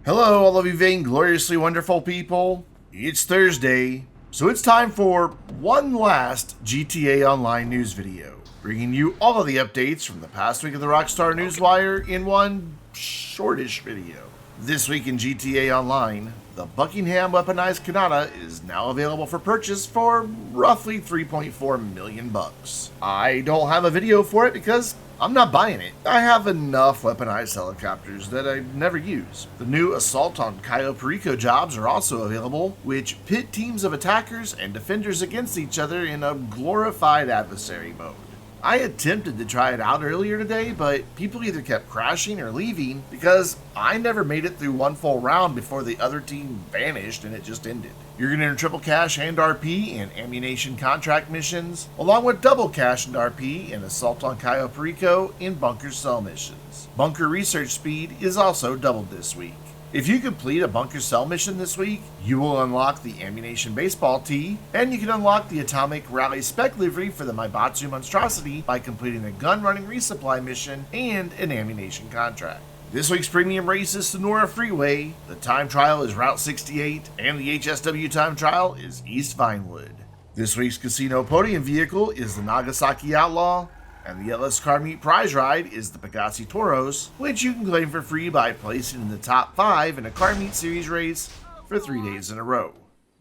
Hello, all of you vaingloriously wonderful people. It's Thursday, so it's time for one last GTA Online news video, bringing you all of the updates from the past week of the Rockstar Newswire in one shortish video. This week in GTA Online, the Buckingham Weaponized Conada is now available for purchase for roughly 3.4 million bucks. I don't have a video for it because I'm not buying it. I have enough weaponized helicopters that I never use. The new assault on Cayo Perico jobs are also available, which pit teams of attackers and defenders against each other in a glorified adversary mode. I attempted to try it out earlier today, but people either kept crashing or leaving because I never made it through one full round before the other team vanished and it just ended. You're going to earn triple cash and RP in Ammu-Nation contract missions, along with double cash and RP in Assault on Cayo Perico in bunker cell missions. Bunker research speed is also doubled this week. If you complete a bunker cell mission this week, you will unlock the Ammu-Nation baseball tee, and you can unlock the Atomic Rally Spec livery for the Maibatsu monstrosity by completing a gun running resupply mission and an Ammu-Nation contract. This week's premium race is Sonora Freeway, the time trial is Route 68, and the HSW time trial is East Vinewood. This week's casino podium vehicle is the Nagasaki Outlaw, and the LS Car Meet prize ride is the Pegasi Toros, which you can claim for free by placing in the top 5 in a Car Meet series race for 3 days in a row.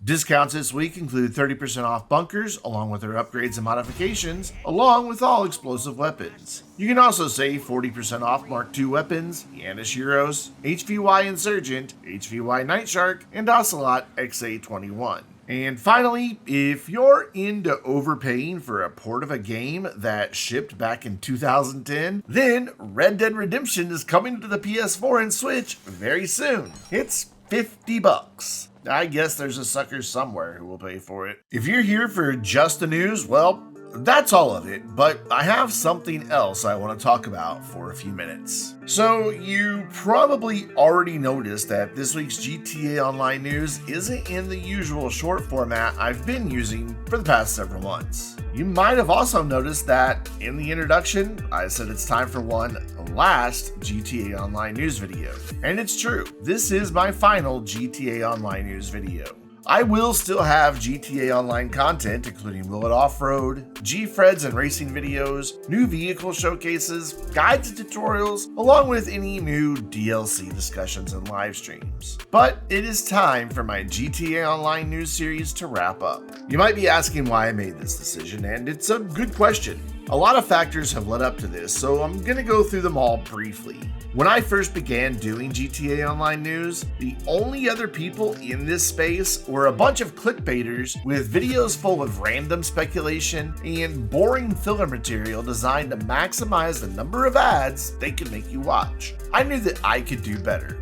Discounts this week include 30% off bunkers, along with their upgrades and modifications, along with all explosive weapons. You can also save 40% off Mark II weapons, Yanis Euros, HVY Insurgent, HVY Night Shark, and Ocelot XA21. And finally, if you're into overpaying for a port of a game that shipped back in 2010, then Red Dead Redemption is coming to the PS4 and Switch very soon. It's $50. I guess there's a sucker somewhere who will pay for it. If you're here for just the news, well, that's all of it, but I have something else I want to talk about for a few minutes. So you probably already noticed that this week's GTA Online news isn't in the usual short format I've been using for the past several months. You might have also noticed that in the introduction, I said it's time for one last GTA Online news video. And it's true, this is my final GTA Online news video. I will still have GTA Online content, including Will It Off-Road, G-Freds and racing videos, new vehicle showcases, guides and tutorials, along with any new DLC discussions and live streams. But it is time for my GTA Online news series to wrap up. You might be asking why I made this decision, and it's a good question. A lot of factors have led up to this, so I'm going to go through them all briefly. When I first began doing GTA Online news, the only other people in this space were a bunch of clickbaiters with videos full of random speculation and boring filler material designed to maximize the number of ads they could make you watch. I knew that I could do better,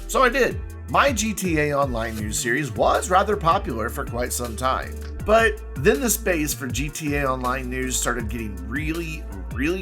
so I did. My GTA Online news series was rather popular for quite some time, but then the space for GTA Online news started getting really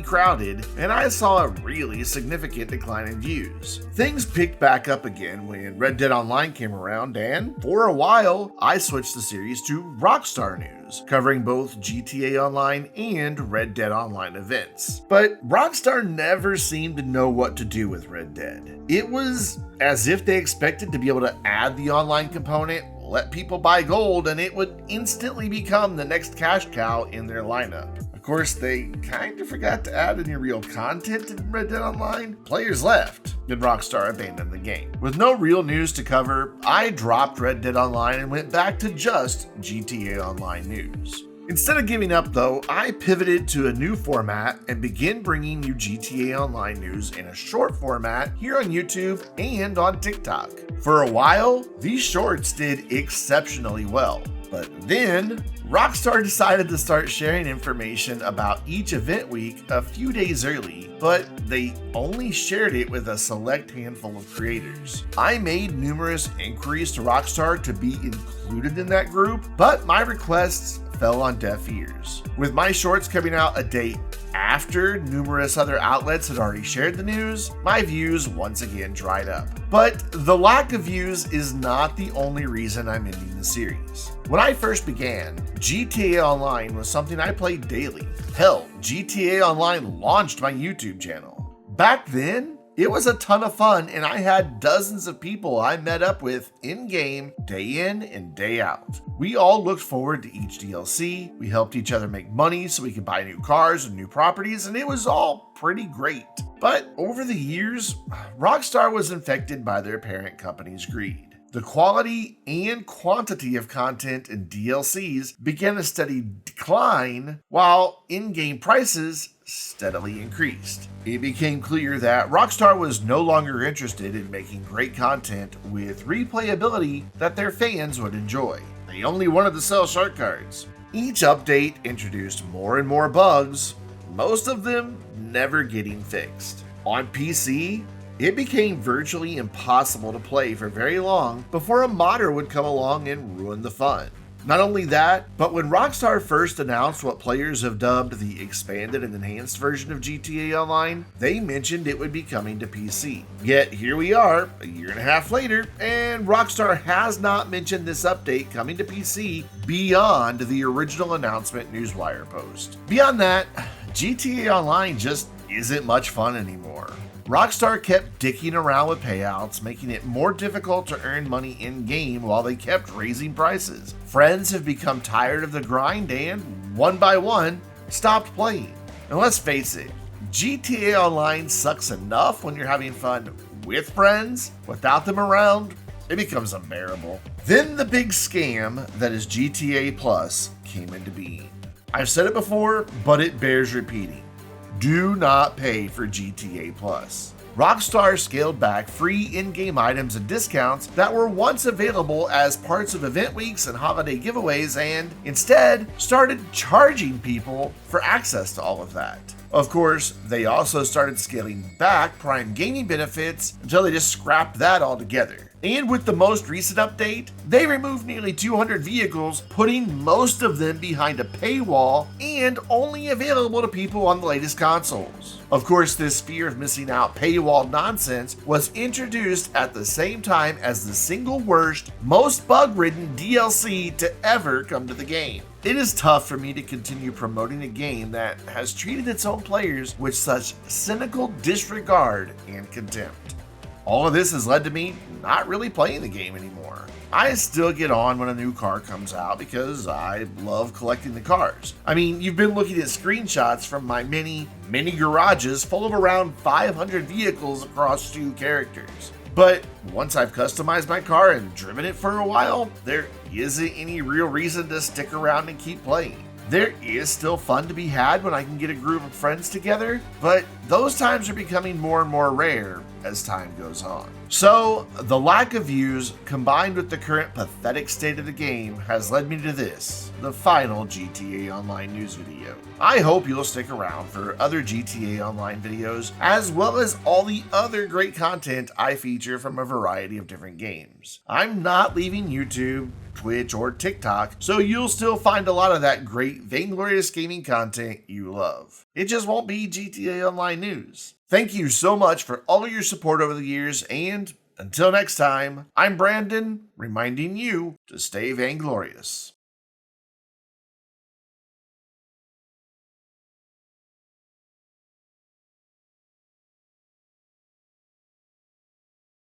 crowded, and I saw a really significant decline in views. Things picked back up again when Red Dead Online came around, and for a while, I switched the series to Rockstar News, covering both GTA Online and Red Dead Online events. But Rockstar never seemed to know what to do with Red Dead. It was as if they expected to be able to add the online component, let people buy gold, and it would instantly become the next cash cow in their lineup. Of course, they kind of forgot to add any real content in Red Dead Online. Players left, and Rockstar abandoned the game. With no real news to cover, I dropped Red Dead Online and went back to just GTA Online news. Instead of giving up though, I pivoted to a new format and began bringing you GTA Online news in a short format here on YouTube and on TikTok. For a while, these shorts did exceptionally well, but then Rockstar decided to start sharing information about each event week a few days early, but they only shared it with a select handful of creators. I made numerous inquiries to Rockstar to be included in that group, but my requests fell on deaf ears. With my shorts coming out a day after numerous other outlets had already shared the news, my views once again dried up. But the lack of views is not the only reason I'm ending the series. When I first began, GTA Online was something I played daily. Hell, GTA Online launched my YouTube channel. Back then, It was a ton of fun, and I had dozens of people I met up with in-game, day in and day out. We all looked forward to each DLC, we helped each other make money so we could buy new cars and new properties, and it was all pretty great. But over the years, Rockstar was infected by their parent company's greed. The quality and quantity of content and DLCs began a steady decline, while in-game prices steadily increased. It became clear that Rockstar was no longer interested in making great content with replayability that their fans would enjoy. They only wanted to sell shark cards. Each update introduced more and more bugs, most of them never getting fixed. On PC, it became virtually impossible to play for very long before a modder would come along and ruin the fun. Not only that, but when Rockstar first announced what players have dubbed the expanded and enhanced version of GTA Online, they mentioned it would be coming to PC. Yet here we are, a year and a half later, and Rockstar has not mentioned this update coming to PC beyond the original announcement newswire post. Beyond that, GTA Online just isn't much fun anymore. Rockstar kept dicking around with payouts, making it more difficult to earn money in-game while they kept raising prices. Friends have become tired of the grind and, one by one, stopped playing. And let's face it, GTA Online sucks enough when you're having fun with friends. Without them around, it becomes unbearable. Then the big scam that is GTA Plus came into being. I've said it before, but it bears repeating. Do not pay for GTA Plus. Rockstar scaled back free in-game items and discounts that were once available as parts of event weeks and holiday giveaways, and instead started charging people for access to all of that. Of course, they also started scaling back Prime gaming benefits until they just scrapped that altogether. And with the most recent update, they removed nearly 200 vehicles, putting most of them behind a paywall and only available to people on the latest consoles. Of course, this fear of missing out paywall nonsense was introduced at the same time as the single worst, most bug-ridden DLC to ever come to the game. It is tough for me to continue promoting a game that has treated its own players with such cynical disregard and contempt. All of this has led to me not really playing the game anymore. I still get on when a new car comes out because I love collecting the cars. I mean, you've been looking at screenshots from my mini garages full of around 500 vehicles across 2 characters. But once I've customized my car and driven it for a while, there isn't any real reason to stick around and keep playing. There is still fun to be had when I can get a group of friends together, but those times are becoming more and more rare as time goes on. So, the lack of views combined with the current pathetic state of the game has led me to this, the final GTA Online news video. I hope you'll stick around for other GTA Online videos, as well as all the other great content I feature from a variety of different games. I'm not leaving YouTube, Twitch, or TikTok, so you'll still find a lot of that great Vainglorious gaming content you love. It just won't be GTA Online news. Thank you so much for all of your support over the years, and until next time, I'm Brandon, reminding you to stay vainglorious.